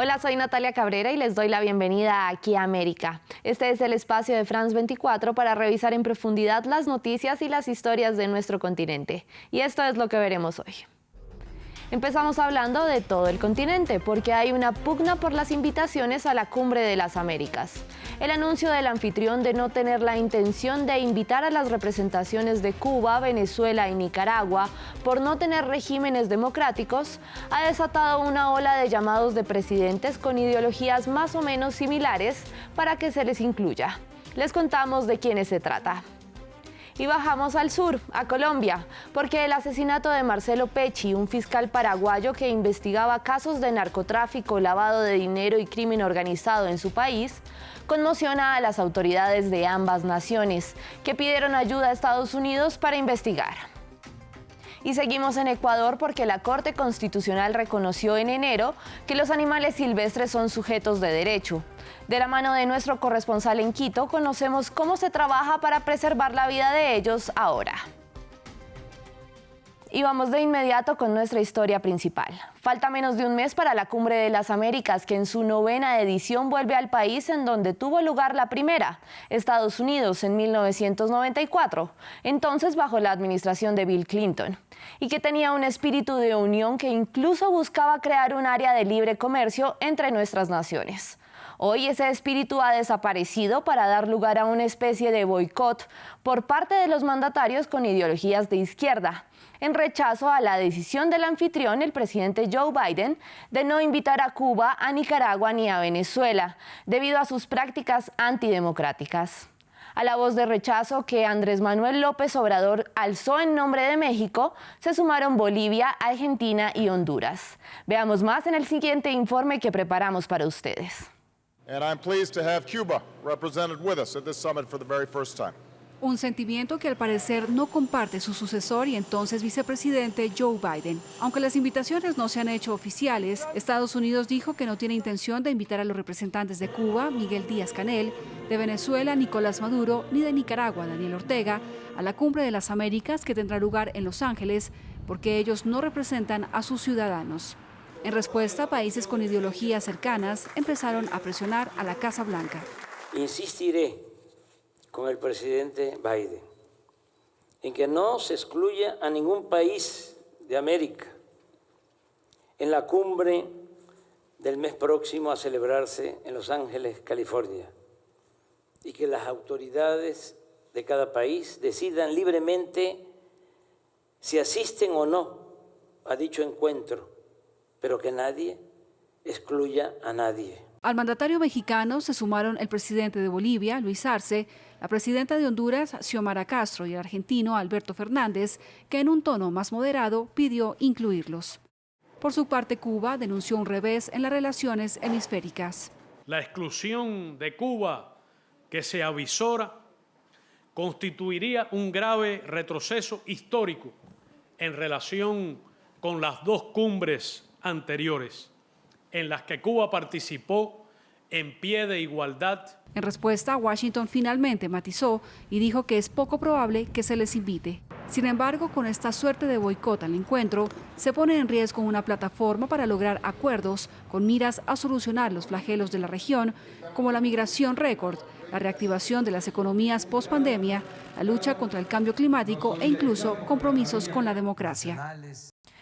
Hola, soy Natalia Cabrera y les doy la bienvenida aquí a América. Este es el espacio de France 24 para revisar en profundidad las noticias y las historias de nuestro continente. Y esto es lo que veremos hoy. Empezamos hablando de todo el continente, porque hay una pugna por las invitaciones a la Cumbre de las Américas. El anuncio del anfitrión de no tener la intención de invitar a las representaciones de Cuba, Venezuela y Nicaragua por no tener regímenes democráticos ha desatado una ola de llamados de presidentes con ideologías más o menos similares para que se les incluya. Les contamos de quiénes se trata. Y bajamos al sur, a Colombia, porque el asesinato de Marcelo Pecci, un fiscal paraguayo que investigaba casos de narcotráfico, lavado de dinero y crimen organizado en su país, conmociona a las autoridades de ambas naciones, que pidieron ayuda a Estados Unidos para investigar. Y seguimos en Ecuador porque la Corte Constitucional reconoció en enero que los animales silvestres son sujetos de derecho. De la mano de nuestro corresponsal en Quito, conocemos cómo se trabaja para preservar la vida de ellos ahora. Y vamos de inmediato con nuestra historia principal. Falta menos de un mes para la Cumbre de las Américas, que en su 9ª edición vuelve al país en donde tuvo lugar la primera, Estados Unidos, en 1994, entonces bajo la administración de Bill Clinton, y que tenía un espíritu de unión que incluso buscaba crear un área de libre comercio entre nuestras naciones. Hoy ese espíritu ha desaparecido para dar lugar a una especie de boicot por parte de los mandatarios con ideologías de izquierda, en rechazo a la decisión del anfitrión, el presidente Joe Biden, de no invitar a Cuba, a Nicaragua ni a Venezuela, debido a sus prácticas antidemocráticas. A la voz de rechazo que Andrés Manuel López Obrador alzó en nombre de México, se sumaron Bolivia, Argentina y Honduras. Veamos más en el siguiente informe que preparamos para ustedes. And I'm pleased to have Cuba represented with us at this summit for the very first time. Un sentimiento que al parecer no comparte su sucesor y entonces vicepresidente Joe Biden. Aunque las invitaciones no se han hecho oficiales, Estados Unidos dijo que no tiene intención de invitar a los representantes de Cuba, Miguel Díaz-Canel, de Venezuela, Nicolás Maduro, ni de Nicaragua, Daniel Ortega, a la Cumbre de las Américas que tendrá lugar en Los Ángeles, porque ellos no representan a sus ciudadanos. En respuesta, países con ideologías cercanas empezaron a presionar a la Casa Blanca. Insistiré con el presidente Biden en que no se excluya a ningún país de América en la cumbre del mes próximo a celebrarse en Los Ángeles, California, y que las autoridades de cada país decidan libremente si asisten o no a dicho encuentro, pero que nadie excluya a nadie. Al mandatario mexicano se sumaron el presidente de Bolivia, Luis Arce, la presidenta de Honduras, Xiomara Castro, y el argentino Alberto Fernández, que en un tono más moderado pidió incluirlos. Por su parte, Cuba denunció un revés en las relaciones hemisféricas. La exclusión de Cuba que se avisora constituiría un grave retroceso histórico en relación con las dos cumbres anteriores, en las que Cuba participó en pie de igualdad. En respuesta, Washington finalmente matizó y dijo que es poco probable que se les invite. Sin embargo, con esta suerte de boicot al encuentro, se pone en riesgo una plataforma para lograr acuerdos con miras a solucionar los flagelos de la región, como la migración récord, la reactivación de las economías post-pandemia, la lucha contra el cambio climático e incluso compromisos con la democracia.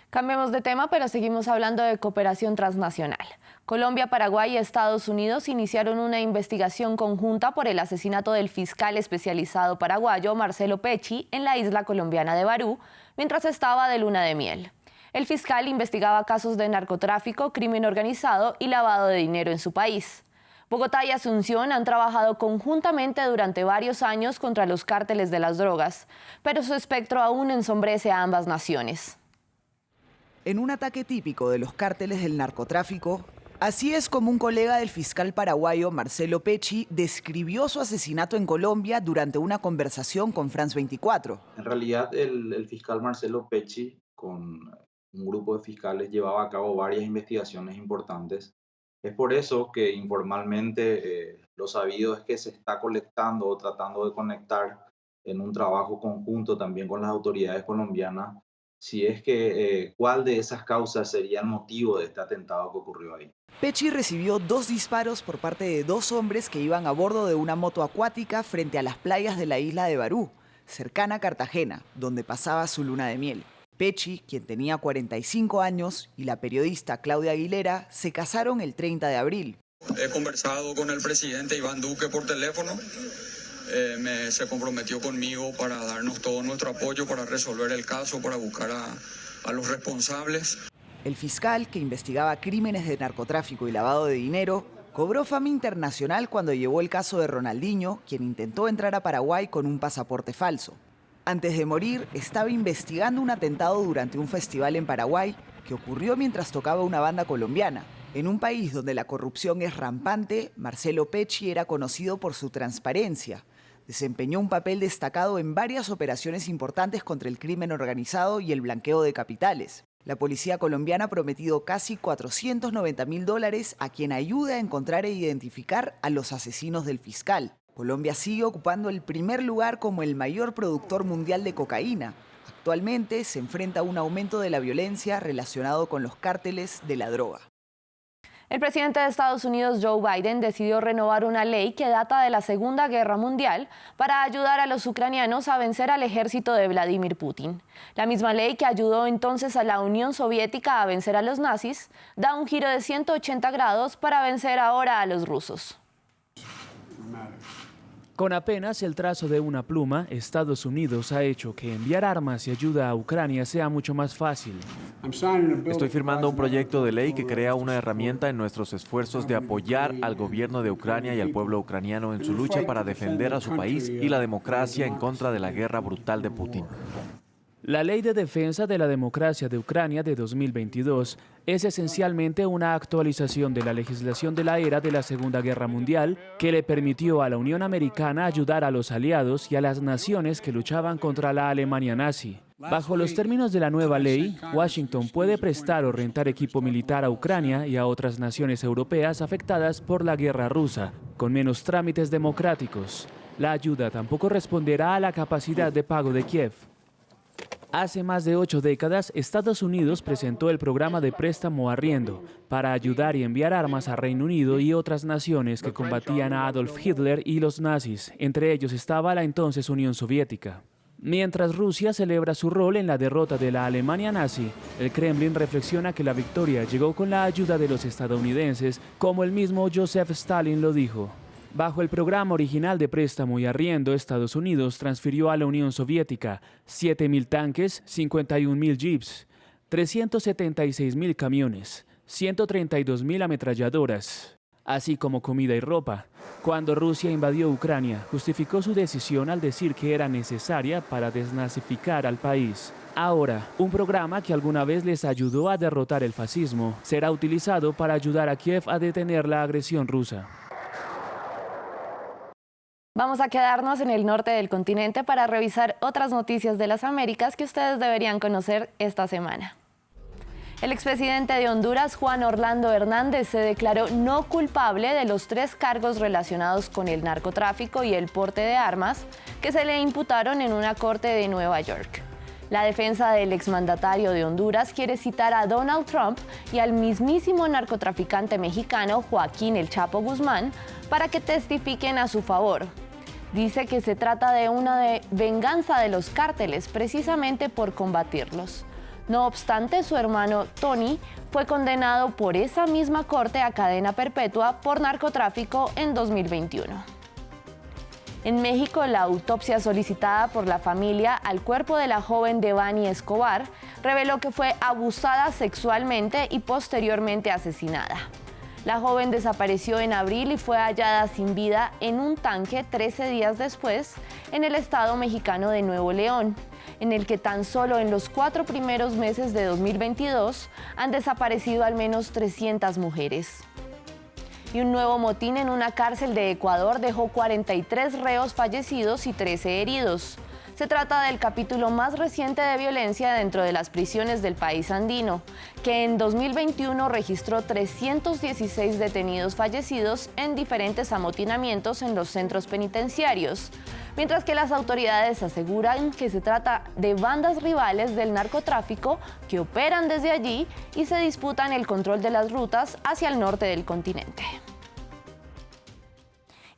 Cambiemos de tema, pero seguimos hablando de cooperación transnacional. Colombia, Paraguay y Estados Unidos iniciaron una investigación conjunta por el asesinato del fiscal especializado paraguayo Marcelo Pecci en la isla colombiana de Barú, mientras estaba de luna de miel. El fiscal investigaba casos de narcotráfico, crimen organizado y lavado de dinero en su país. Bogotá y Asunción han trabajado conjuntamente durante varios años contra los cárteles de las drogas, pero su espectro aún ensombrece a ambas naciones. En un ataque típico de los cárteles del narcotráfico, así es como un colega del fiscal paraguayo Marcelo Pecci describió su asesinato en Colombia durante una conversación con France 24. En realidad, el fiscal Marcelo Pecci, con un grupo de fiscales, llevaba a cabo varias investigaciones importantes. Es por eso que informalmente lo sabido es que se está colectando o tratando de conectar en un trabajo conjunto también con las autoridades colombianas si es que cuál de esas causas sería el motivo de este atentado que ocurrió ahí. Pecci recibió 2 disparos por parte de 2 hombres que iban a bordo de una moto acuática frente a las playas de la isla de Barú, cercana a Cartagena, donde pasaba su luna de miel. Pecci, quien tenía 45 años, y la periodista Claudia Aguilera se casaron el 30 de abril. He conversado con el presidente Iván Duque por teléfono. Se comprometió conmigo para darnos todo nuestro apoyo para resolver el caso, para buscar a los responsables. El fiscal, que investigaba crímenes de narcotráfico y lavado de dinero, cobró fama internacional cuando llevó el caso de Ronaldinho, quien intentó entrar a Paraguay con un pasaporte falso. Antes de morir, estaba investigando un atentado durante un festival en Paraguay que ocurrió mientras tocaba una banda colombiana. En un país donde la corrupción es rampante, Marcelo Pecci era conocido por su transparencia. Desempeñó un papel destacado en varias operaciones importantes contra el crimen organizado y el blanqueo de capitales. La policía colombiana ha prometido casi $490.000 a quien ayude a encontrar e identificar a los asesinos del fiscal. Colombia sigue ocupando el primer lugar como el mayor productor mundial de cocaína. Actualmente se enfrenta a un aumento de la violencia relacionado con los cárteles de la droga. El presidente de Estados Unidos, Joe Biden, decidió renovar una ley que data de la Segunda Guerra Mundial para ayudar a los ucranianos a vencer al ejército de Vladimir Putin. La misma ley que ayudó entonces a la Unión Soviética a vencer a los nazis, da un giro de 180 grados para vencer ahora a los rusos. Con apenas el trazo de una pluma, Estados Unidos ha hecho que enviar armas y ayuda a Ucrania sea mucho más fácil. Estoy firmando un proyecto de ley que crea una herramienta en nuestros esfuerzos de apoyar al gobierno de Ucrania y al pueblo ucraniano en su lucha para defender a su país y la democracia en contra de la guerra brutal de Putin. La Ley de Defensa de la Democracia de Ucrania de 2022 es esencialmente una actualización de la legislación de la era de la Segunda Guerra Mundial que le permitió a la Unión Americana ayudar a los aliados y a las naciones que luchaban contra la Alemania nazi. Bajo los términos de la nueva ley, Washington puede prestar o rentar equipo militar a Ucrania y a otras naciones europeas afectadas por la guerra rusa, con menos trámites democráticos. La ayuda tampoco responderá a la capacidad de pago de Kiev. Hace más de 8 décadas, Estados Unidos presentó el programa de préstamo arriendo para ayudar y enviar armas a Reino Unido y otras naciones que combatían a Adolf Hitler y los nazis. Entre ellos estaba la entonces Unión Soviética. Mientras Rusia celebra su rol en la derrota de la Alemania nazi, el Kremlin reflexiona que la victoria llegó con la ayuda de los estadounidenses, como el mismo Joseph Stalin lo dijo. Bajo el programa original de préstamo y arriendo, Estados Unidos transfirió a la Unión Soviética 7.000 tanques, 51.000 jeeps, 376.000 camiones, 132.000 ametralladoras, así como comida y ropa. Cuando Rusia invadió Ucrania, justificó su decisión al decir que era necesaria para desnazificar al país. Ahora, un programa que alguna vez les ayudó a derrotar el fascismo será utilizado para ayudar a Kiev a detener la agresión rusa. Vamos a quedarnos en el norte del continente para revisar otras noticias de las Américas que ustedes deberían conocer esta semana. El expresidente de Honduras, Juan Orlando Hernández, se declaró no culpable de los 3 cargos relacionados con el narcotráfico y el porte de armas que se le imputaron en una corte de Nueva York. La defensa del exmandatario de Honduras quiere citar a Donald Trump y al mismísimo narcotraficante mexicano Joaquín El Chapo Guzmán para que testifiquen a su favor. Dice que se trata de una venganza de los cárteles precisamente por combatirlos. No obstante, su hermano Tony fue condenado por esa misma corte a cadena perpetua por narcotráfico en 2021. En México, la autopsia solicitada por la familia al cuerpo de la joven Devani Escobar reveló que fue abusada sexualmente y posteriormente asesinada. La joven desapareció en abril y fue hallada sin vida en un tanque 13 días después en el estado mexicano de Nuevo León, en el que tan solo en los 4 primeros meses de 2022 han desaparecido al menos 300 mujeres. Y un nuevo motín en una cárcel de Ecuador dejó 43 reos fallecidos y 13 heridos. Se trata del capítulo más reciente de violencia dentro de las prisiones del país andino, que en 2021 registró 316 detenidos fallecidos en diferentes amotinamientos en los centros penitenciarios, mientras que las autoridades aseguran que se trata de bandas rivales del narcotráfico que operan desde allí y se disputan el control de las rutas hacia el norte del continente.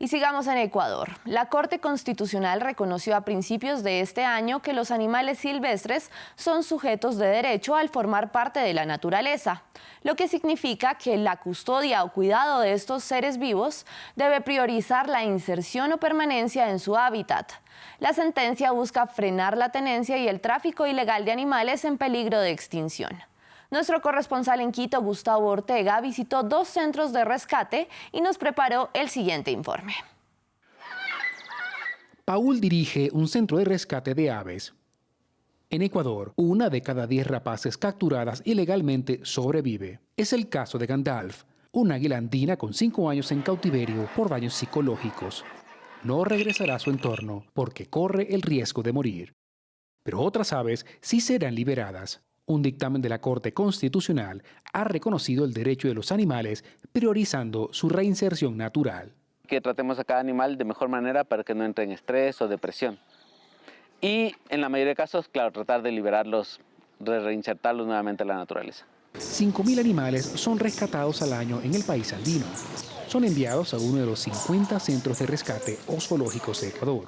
Y sigamos en Ecuador. La Corte Constitucional reconoció a principios de este año que los animales silvestres son sujetos de derecho al formar parte de la naturaleza, lo que significa que la custodia o cuidado de estos seres vivos debe priorizar la inserción o permanencia en su hábitat. La sentencia busca frenar la tenencia y el tráfico ilegal de animales en peligro de extinción. Nuestro corresponsal en Quito, Gustavo Ortega, visitó 2 centros de rescate y nos preparó el siguiente informe. Paul dirige un centro de rescate de aves. En Ecuador, 1 de cada 10 rapaces capturadas ilegalmente sobrevive. Es el caso de Gandalf, una águila andina con 5 años en cautiverio por daños psicológicos. No regresará a su entorno porque corre el riesgo de morir. Pero otras aves sí serán liberadas. Un dictamen de la Corte Constitucional ha reconocido el derecho de los animales, priorizando su reinserción natural. Que tratemos a cada animal de mejor manera para que no entre en estrés o depresión. Y en la mayoría de casos, claro, tratar de liberarlos, de reinsertarlos nuevamente a la naturaleza. 5.000 animales son rescatados al año en el país andino. Son enviados a uno de los 50 centros de rescate o zoológicos de Ecuador.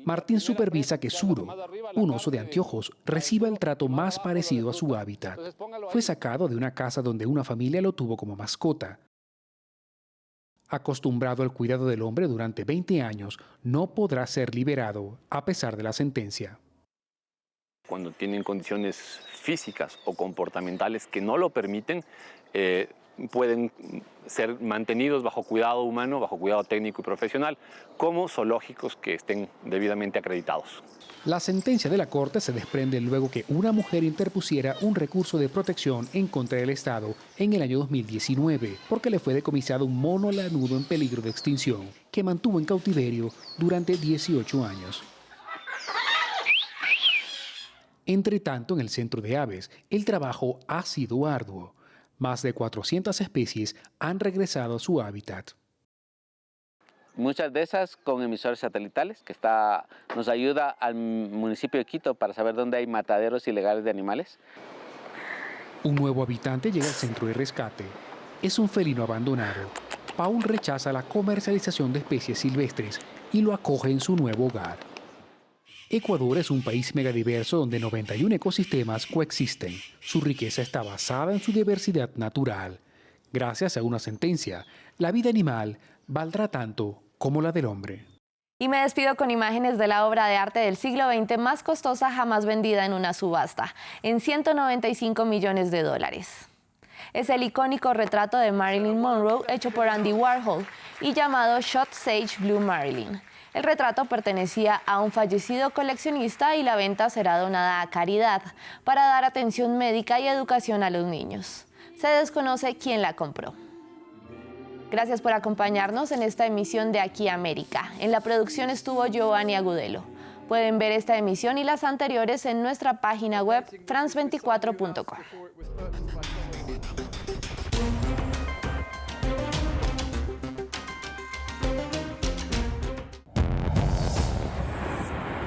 Martín supervisa que Suro, un oso de anteojos, reciba el trato más parecido a su hábitat. Fue sacado de una casa donde una familia lo tuvo como mascota. Acostumbrado al cuidado del hombre durante 20 años, no podrá ser liberado a pesar de la sentencia. Cuando tienen condiciones físicas o comportamentales que no lo permiten, pueden ser mantenidos bajo cuidado humano, bajo cuidado técnico y profesional, como zoológicos que estén debidamente acreditados. La sentencia de la Corte se desprende luego que una mujer interpusiera un recurso de protección en contra del Estado en el año 2019, porque le fue decomisado un mono lanudo en peligro de extinción, que mantuvo en cautiverio durante 18 años. Entre tanto, en el centro de aves, el trabajo ha sido arduo. Más de 400 especies han regresado a su hábitat. Muchas de esas con emisores satelitales, que nos ayuda al municipio de Quito para saber dónde hay mataderos ilegales de animales. Un nuevo habitante llega al centro de rescate. Es un felino abandonado. Paul rechaza la comercialización de especies silvestres y lo acoge en su nuevo hogar. Ecuador es un país megadiverso donde 91 ecosistemas coexisten. Su riqueza está basada en su diversidad natural. Gracias a una sentencia, la vida animal valdrá tanto como la del hombre. Y me despido con imágenes de la obra de arte del siglo XX más costosa jamás vendida en una subasta, en $195 millones. Es el icónico retrato de Marilyn Monroe hecho por Andy Warhol y llamado Shot Sage Blue Marilyn. El retrato pertenecía a un fallecido coleccionista y la venta será donada a caridad para dar atención médica y educación a los niños. Se desconoce quién la compró. Gracias por acompañarnos en esta emisión de Aquí América. En la producción estuvo Giovanni Agudelo. Pueden ver esta emisión y las anteriores en nuestra página web france24.com.